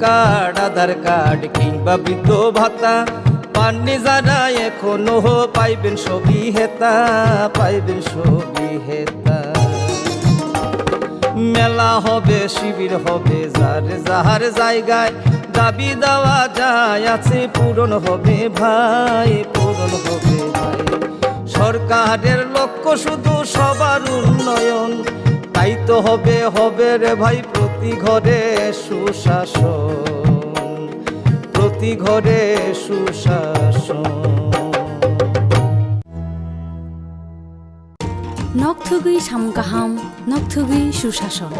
Card, আধার card কিংবা বৃদ্ধ ভাতা পাননি যারা এখনো পাইবেন সবই হেতা, পাইবেন সবই হেতা। মেলা হবে, শিবির হবে, যার যাহার জায়গায় দাবি দেওয়া যায় আছে পূরণ হবে ভাই, পূরণ হবে ভাই। সরকারের লক্ষ্য শুধু সবার উন্নয়ন, তাই তো হবে হবে রে ভাই প্রতি ঘরে সুশাসন, প্রতি ঘরে সুশাসন। নকথুগুই সামগাহাম, নকথুগুই সুশাসন।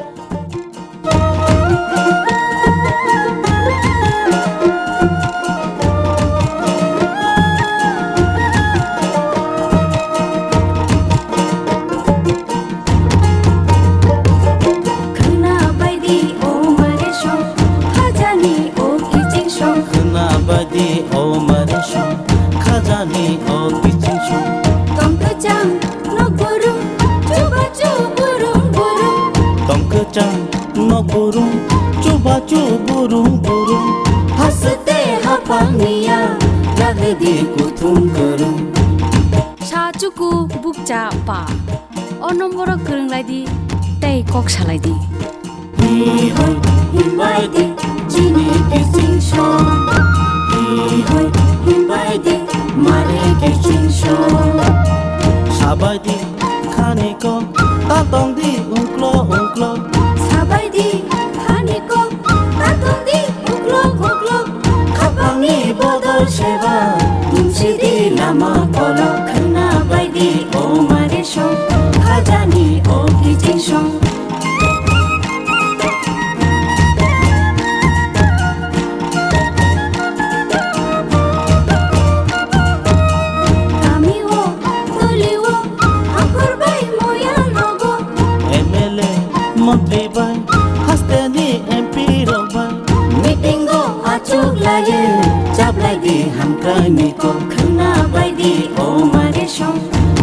Sacuku bukca pa, onomoro kerenglaidi, tei kok salaidi. Hihoi himbaidi, jini kissing show. Hihoi himbaidi, mare kissing show. Sabaidi, kaniko, tatongdi unklo unklo. Sabaidi, kaniko, tatongdi unklo unklo. Kapangi bodol sheba, dumsidi lama kolo. Khana baidi o mare show, khajani o kissing show. Mantri bai, hasteni MP robai. Meeting go achuk lage, jab lagi hamkai niko. Khana baidi o mare show,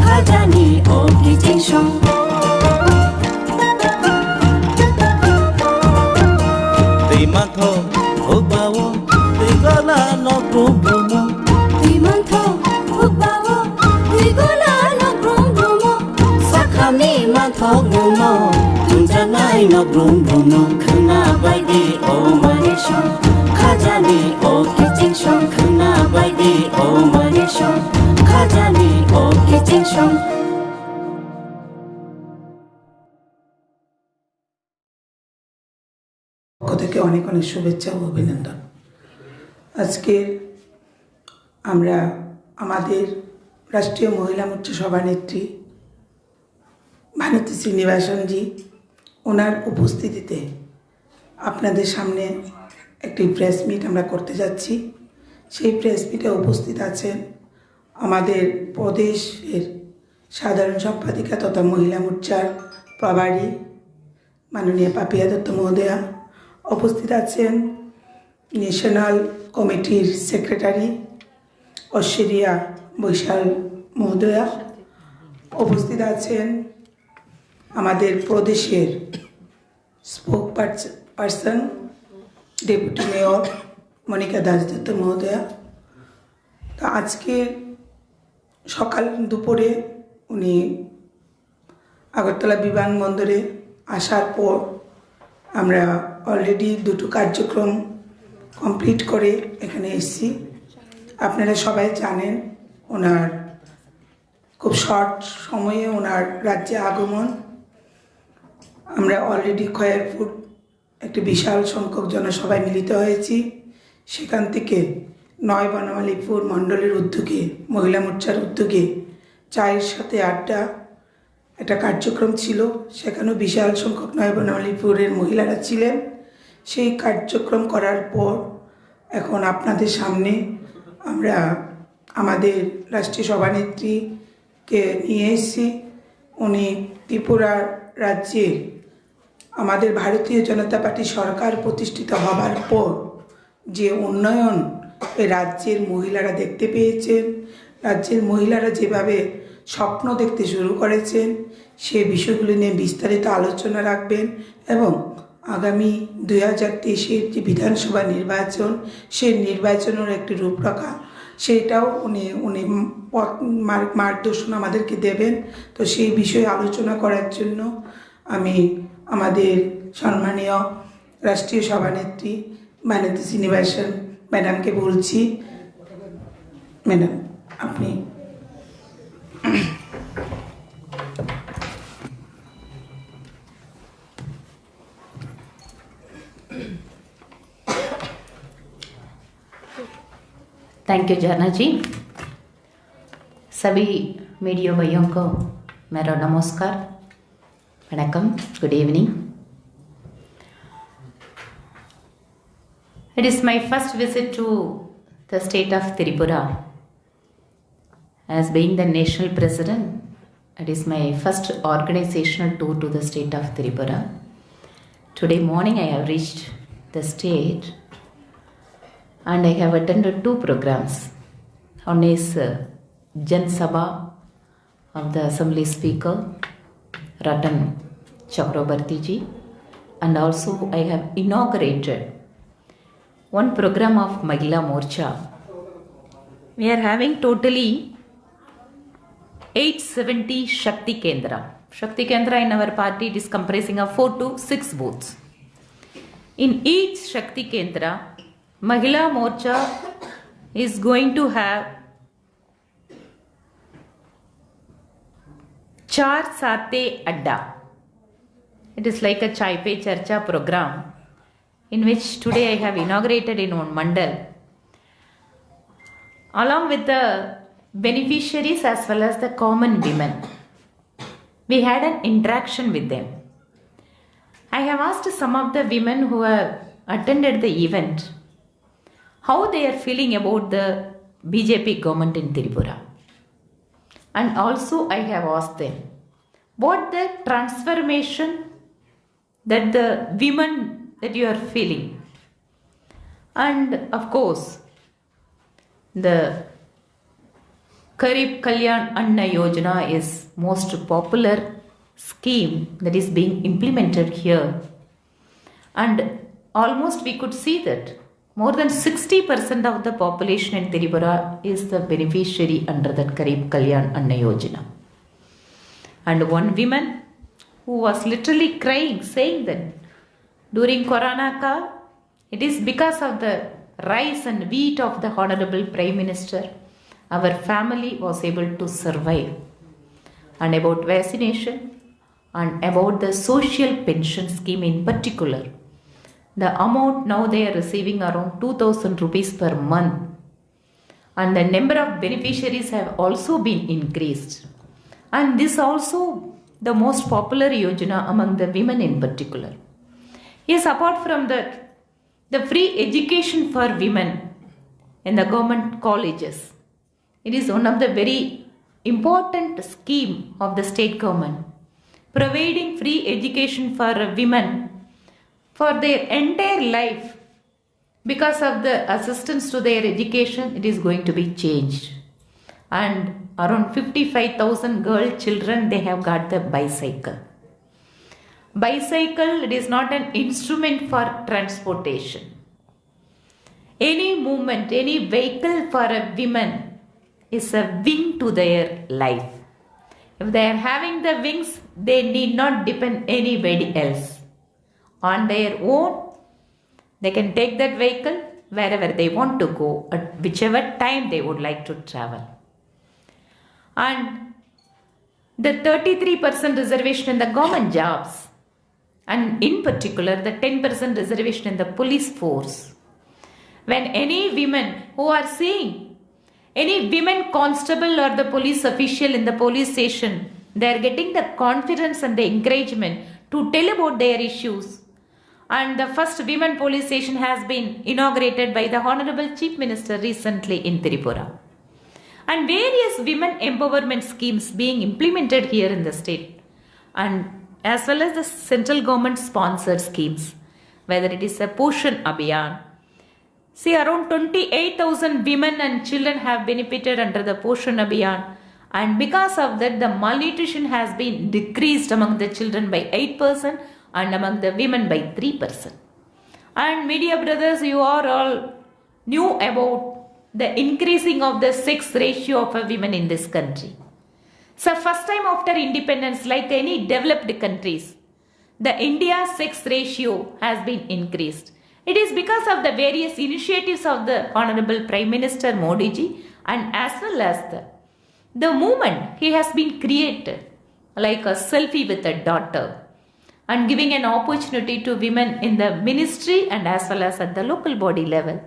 khajani o kissing show. Tei mantho hukbawo, tei gola no brum brumo. Tei mantho hukbawo, tei gola no brum brumo. Sakhami mantho gumo. Janai no brum brum no. Khana baidi o mare show, khajani o kissing show. Khana baidi o mare show, khajani o kissing show. পক্ষ থেকে অনেক অনেক শুভেচ্ছা ও অভিনন্দন। আজকে আমরা আমাদের রাষ্ট্রীয় মহিলা মোর্চা সভানেত্রী ভানুতি শ্রীনিবাসনজি ওনার উপস্থিতিতে আপনাদের সামনে একটি প্রেস মিট আমরা করতে যাচ্ছি। সেই প্রেস মিটে উপস্থিত আছেন আমাদের প্রদেশের সাধারণ সম্পাদিকা তথা মহিলা মোর্চার প্রভারী মাননীয় পাপিয়া দত্ত মহোদয়া, উপস্থিত আছেন ন্যাশনাল কমিটির সেক্রেটারি আশারিয়া বৈশাল মহোদয়া, উপস্থিত আছেন আমাদের প্রদেশের spokesperson deputy mayor Monica Dasdutta মহোদয়া। তো আজকে সকাল দুপুরে উনি আগরতলা বিমানবন্দরে আসার পর আমরা অলরেডি দুটো কার্যক্রম কমপ্লিট করে এখানে এসেছি। আপনারা সবাই জানেন ওনার খুব শর্ট সময়ে ওনার রাজ্যে আগমন। আমরা অলরেডি খয়েরপুর একটি বিশাল সংখ্যক জনসভায় মিলিত হয়েছি। সেখান থেকে ৯ বনমালীপুর মণ্ডলের উদ্যোগে মহিলা মোর্চার উদ্যোগে চায়ের সাথে আড্ডা একটা কার্যক্রম ছিল। সেখানেও বিশাল সংখ্যক ৯ বনমালীপুরের মহিলারা ছিলেন। সেই কার্যক্রম করার পর এখন আপনাদের সামনে আমরা আমাদের রাষ্ট্রীয় সভানেত্রীকে নিয়ে এসেছি। উনি ত্রিপুরা রাজ্যে আমাদের ভারতীয় জনতা পার্টি সরকার প্রতিষ্ঠিত হবার পর যে উন্নয়ন এই রাজ্যের মহিলারা দেখতে পেয়েছেন, রাজ্যের মহিলারা যেভাবে স্বপ্ন দেখতে শুরু করেছেন, সে বিষয়গুলি নিয়ে বিস্তারিত আলোচনা রাখবেন এবং আগামী 2023-এর যে বিধানসভা নির্বাচন, সেই নির্বাচনের একটি রূপরেখা, সেটাও উনি মার্গদর্শন আমাদেরকে দেবেন। তো সেই বিষয়ে আলোচনা করার জন্য আমি আমাদের সম্মানীয় রাষ্ট্রীয় সভানেত্রী মাননীয় বাইশাল ম্যাডামকে বলছি, ম্যাডাম আপনি। Thank you Jarna ji. सभी मीडिया भाइयों को मेरा नमस्कार, वणक्कम, good evening. It is my first visit to the state of Tripura. As being the national president, it is my first organizational tour to the state of Tripura. Today morning I have reached the state and I have attended 2 programs. One is Jan Sabha of the Assembly Speaker Ratan Chakrabarti ji, and also I have inaugurated one program of Mahila Morcha. We are having totally 870 Shakti Kendra. Shakti Kendra in our party, it is comprising of 4 to 6 booths. In each Shakti Kendra, Mahila Morcha is going to have Char Sate Adda. It is like a Chai Pe Charcha program, in which today I have inaugurated in one mandal, along with the beneficiaries as well as the common women. We had an interaction with them. I have asked some of the women who have attended the event how they are feeling about the BJP government in Tripura. And also I have asked them what the transformation that the women that you are feeling. And of course, the Garib Kalyan Anna Yojana is most popular scheme that is being implemented here. And almost we could see that more than 60% of the population in Tripura is the beneficiary under that Garib Kalyan Anna Yojana. And one woman who was literally crying, saying that during Corona ka, it is because of the rice and wheat of the Honorable Prime Minister, our family was able to survive. And about vaccination and about the social pension scheme in particular, the amount now they are receiving around 2,000 rupees per month. And the number of beneficiaries have also been increased. And this also the most popular yojana among the women in particular. Yes, apart from that, the free education for women in the government colleges, it is one of the very important scheme of the state government, providing free education for women for their entire life. Because of the assistance to their education, it is going to be changed. And around 55,000 girl children, they have got the bicycle. Bicycle, it is not an instrument for transportation. Any movement, any vehicle for a woman is a wing to their life. If they are having the wings, they need not depend anybody else. On their own, they can take that vehicle wherever they want to go, at whichever time they would like to travel. And the 33% reservation in the government jobs, and in particular the 10% reservation in the police force. When any women who are seeing any women constable or the police official in the police station, they are getting the confidence and the encouragement to tell about their issues. And the first women police station has been inaugurated by the Honorable Chief Minister recently in Tripura. And various women empowerment schemes being implemented here in the state, and as well as the central government sponsored schemes, whether it is a Poshan Abhiyan. See, around 28,000 women and children have benefited under the Poshan Abhiyan, and because of that the malnutrition has been decreased among the children by 8%, and among the women by 3%. And media brothers, you are all knew about the increasing of the sex ratio of women in this country. So first time after independence, like any developed countries, the India sex ratio has been increased. It is because of the various initiatives of the Honorable Prime Minister Modi ji, and as well as the movement he has been created, like a selfie with a daughter, and giving an opportunity to women in the ministry and as well as at the local body level.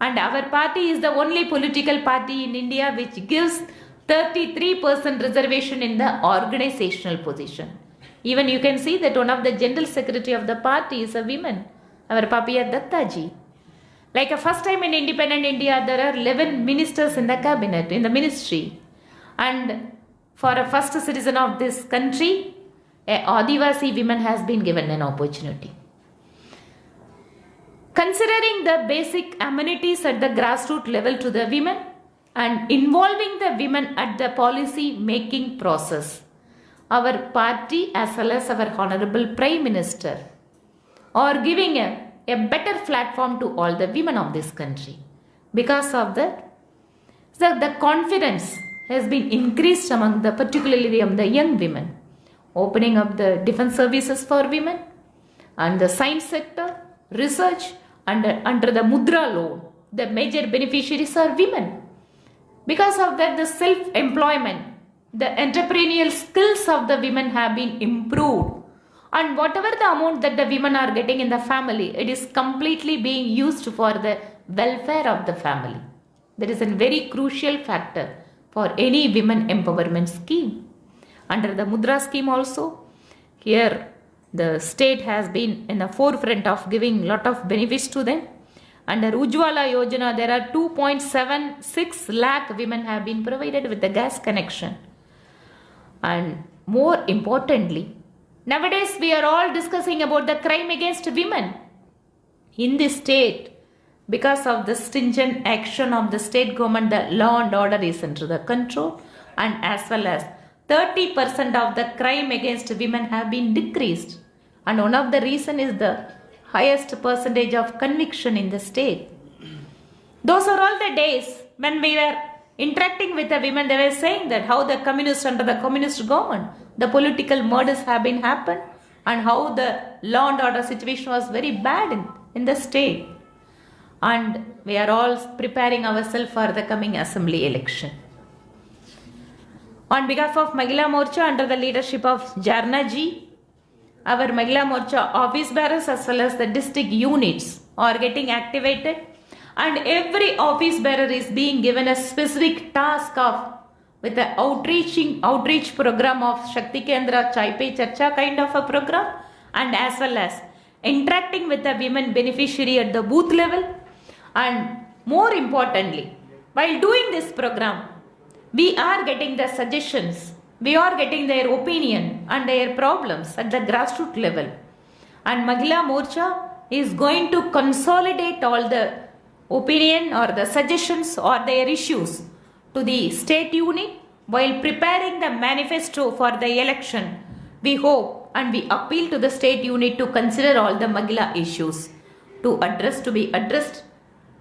And our party is the only political party in India which gives 33% reservation in the organizational position. Even you can see that one of the general secretary of the party is a woman, our Papiya Dattaji. Like a first time in independent India, there are 11 ministers in the cabinet, in the ministry. And for a first citizen of this country, a Adivasi woman has been given an opportunity. Considering the basic amenities at the grassroots level to the women and involving the women at the policy making process, our party as well as our Honorable Prime Minister are giving a better platform to all the women of this country. Because of that, the confidence has been increased among the, particularly among the young women, opening up the defense services for women and the science sector, research, and under the Mudra loan, the major beneficiaries are women. Because of that, the self-employment, the entrepreneurial skills of the women have been improved, and whatever the amount that the women are getting in the family, it is completely being used for the welfare of the family. That is a very crucial factor for any women empowerment scheme. Under the Mudra scheme also, here the state has been in the forefront of giving lot of benefits to them. Under Ujjwala Yojana, there are 2.76 lakh women have been provided with the gas connection. And more importantly, nowadays we are all discussing about the crime against women in the state. Because of the stringent action of the state government, the law and order is under the control, and as well as 30% of the crime against women have been decreased. And one of the reason is the highest percentage of conviction in the state. Those are all the days when we were interacting with the women. They were saying that how the communists under the communist government, the political murders have been happened, and how the law and order situation was very bad in the state. And we are all preparing ourselves for the coming assembly election. On behalf of Mahila Morcha, under the leadership of Jarna ji, our Mahila Morcha office bearers as well as the district units are getting activated, and every office bearer is being given a specific task of with the outreach program of Shakti Kendra Chai Pe Charcha kind of a program, and as well as interacting with the women beneficiary at the booth level. And more importantly, while doing this program, we are getting the suggestions, we are getting their opinion and their problems at the grassroots level. And Mahila Morcha is going to consolidate all the opinion or the suggestions or their issues to the state unit while preparing the manifesto for the election. We hope and we appeal to the state unit to consider all the Mahila issues to be addressed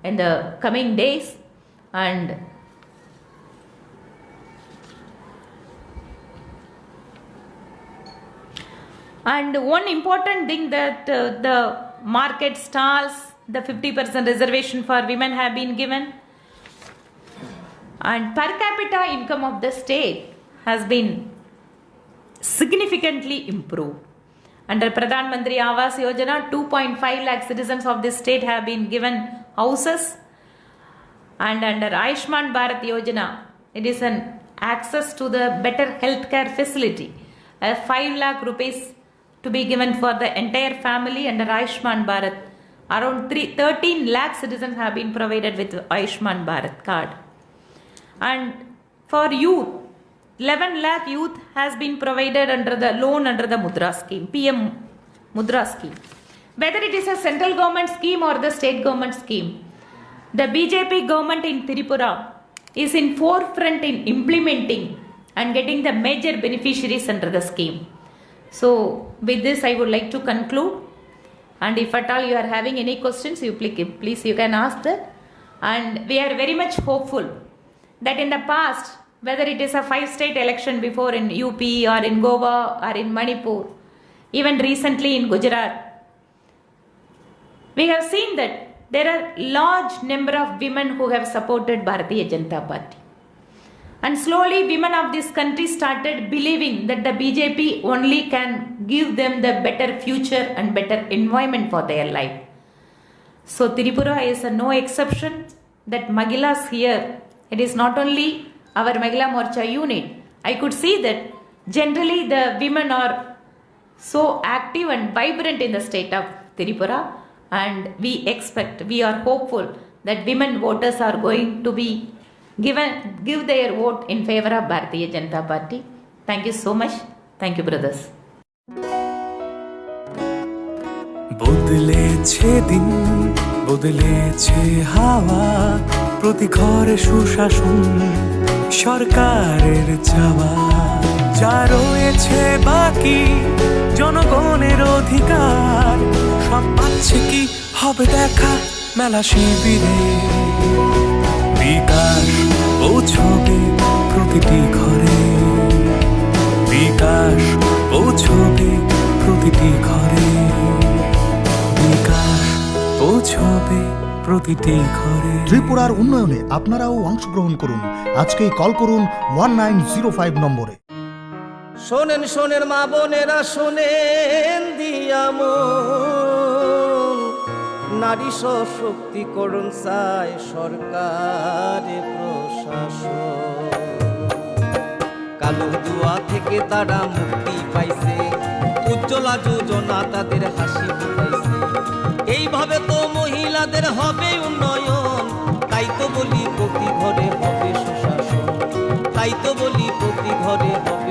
in the coming days. And one important thing that the market stalls, the 50% reservation for women have been given, and per capita income of the state has been significantly improved. Under Pradhan Mantri Awas Yojana, 2.5 lakh citizens of this state have been given houses, and under Ayushman Bharat Yojana, it is an access to the better healthcare facility, 5 lakh rupees to be given for the entire family under Ayushman Bharat. Around 13 lakh citizens have been provided with Ayushman Bharat card. And for youth, 11 lakh youth has been provided under the loan under the Mudra scheme, PM Mudra scheme. Whether it is a central government scheme or the state government scheme, the BJP government in Tripura is in forefront in implementing and getting the major beneficiaries under the scheme. So, with this, I would like to conclude. And if at all you are having any questions, please you can ask that. And we are very much hopeful that in the past, whether it is a 5-state election before in UP or in Goa or in Manipur, even recently in Gujarat, we have seen that there are large number of women who have supported Bharatiya Janata Party. And slowly women of this country started believing that the BJP only can give them the better future and better environment for their life. So Tripura is no exception that Mahilas here, it is not only our Mahila Morcha unit. I could see that generally the women are so active and vibrant in the state of Tripura, and we are hopeful that women voters are going to be give their vote in favor of Bharatiya Janata Party. Thank you so much. Thank you, brothers. বদলেছে দিন বদলেছে হাওয়া প্রতি ঘরে সুশাসন সরকারের চাওয়া যা রয়েছে বাকি জনগণের অধিকার সব পাচ্ছে কি হবে দেখা মেলা শিবিরে বিকাশ পৌঁছবে প্রতিটি ঘরে বিকাশ পৌঁছবে প্রতিটি ঘরে বিকাশ পৌঁছবে প্রতিটি ঘরে ত্রিপুরার উন্নয়নে আপনারাও অংশগ্রহণ করুন আজকেই কল করুন 1905 নম্বরে শোনেন শোনেন মা বোনেরা শোনেন দিয়ামন নারী সশক্তিকরণ চায় সরকারে প্রশাসন কালো দুয়া থেকে তারা মুক্তি পাইছে উজ্জ্বলা যোজনা তাদের হাসি ফুটাইছে এইভাবে তো মহিলাদের হবে উন্নয়ন তাই তো বলি প্রতি ঘরে হবে সুশাসন তাই তো বলি প্রতি ঘরে হবে